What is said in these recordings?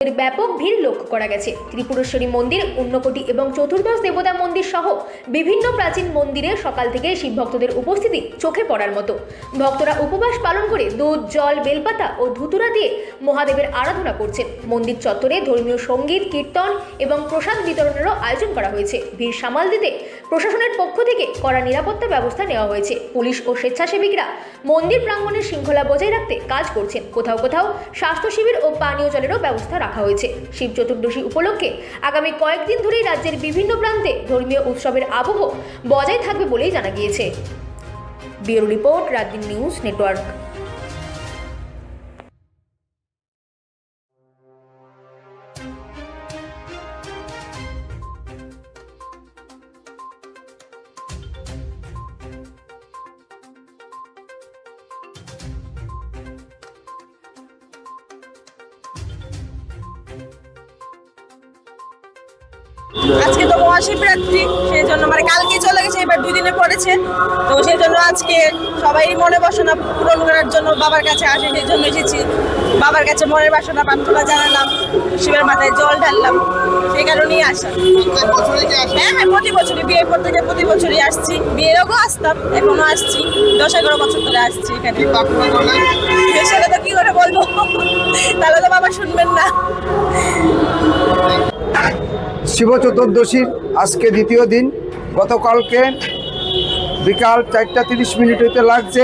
এর ব্যাপক ভিড় লক্ষ্য করা গেছে। ত্রিপুরেশ্বরী মন্দির, ঊনকোটি এবং চতুর্দশ দেবতা মন্দির সহ বিভিন্ন প্রাচীন মন্দিরে সকাল থেকে শিব ভক্তদের উপস্থিতি চোখে পড়ার মতো। ভক্তরা উপবাস পালন করে দুধ, জল, বেলপাতা ও ধুতুরা দিয়ে মহাদেবের আরাধনা করছেন। মন্দির চত্বরে ধর্মীয় সঙ্গীত, কীর্তন এবং প্রসাদ বিতরণেরও আয়োজন করা হয়েছে। ভিড় সামাল দিতে প্রশাসনের পক্ষ থেকে কড়া নিরাপত্তা ব্যবস্থা নেওয়া হয়েছে। পুলিশ ও স্বেচ্ছাসেবীরা মন্দির প্রাঙ্গণের শৃঙ্খলা বজায় রাখতে কাজ করছেন। কোথাও কোথাও স্বাস্থ্য শিবির ও পানীয় জলেরও ব্যবস্থা রাখা হয়েছে। শিব চতুর্দশী উপলক্ষে আগামী কয়েকদিন ধরেই রাজ্যের বিভিন্ন প্রান্তে ধর্মীয় উৎসবের আবহ বজায় থাকবে বলেই জানা গিয়েছে। Bureau report, রাতদিন news network. আজকে তো মহাশিবরাত্রি, সেই জন্য মানে কালকে চলে গেছে, এবার 2 দিনে পড়েছে। তো সেই জন্য আজকে সবাই মনে বাসনা পূরণ করার জন্য বাবার কাছে আসে, সেই জন্য এসেছি। বাবার কাছে মনের বাসনা প্রার্থনা জানালাম, শিবের মাথায় জল ঢাললাম, সেই কারণেই আসা। হ্যাঁ, প্রতি বছরই বিয়ের পর থেকে প্রতি বছরই আসছি। বিয়ের আগেও আসতাম, এখনো আসছি। 10-11 বছর ধরে আসছি এখানে। সেটা তো কি করে বলবো, তাহলে তো বাবা শুনবেন না। শিব চতুর্দশীর আজকে দ্বিতীয় দিন। গতকালকে বিকাল 4:30 হতে লাগছে,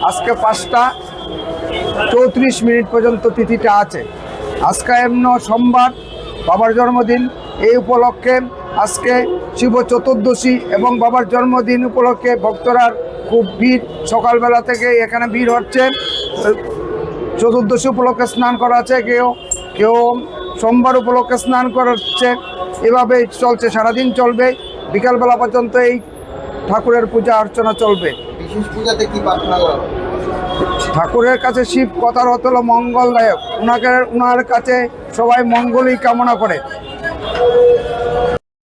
আজকে 5:34 পর্যন্ত তিথিটা আছে। আজকে এমন সোমবার, বাবার জন্মদিন। এই উপলক্ষে আজকে শিব চতুর্দশী এবং বাবার জন্মদিন উপলক্ষে ভক্তরা খুব ভিড়, সকালবেলা থেকে এখানে ভিড় হচ্ছে। চতুর্দশী উপলক্ষে স্নান করা আছে, কেউ সোমবার উপলক্ষে স্নান করাচ্ছে। এভাবে চলছে, সারাদিন চলবে, বিকালবেলা পর্যন্ত এই ঠাকুরের পূজা অর্চনা চলবে। বিশেষ পূজাতে কি প্রার্থনা করা হবে? ঠাকুরের কাছে শিব কথার অর্থ হলো মঙ্গলদায়ক। ওনার কাছে সবাই মঙ্গলই কামনা করে।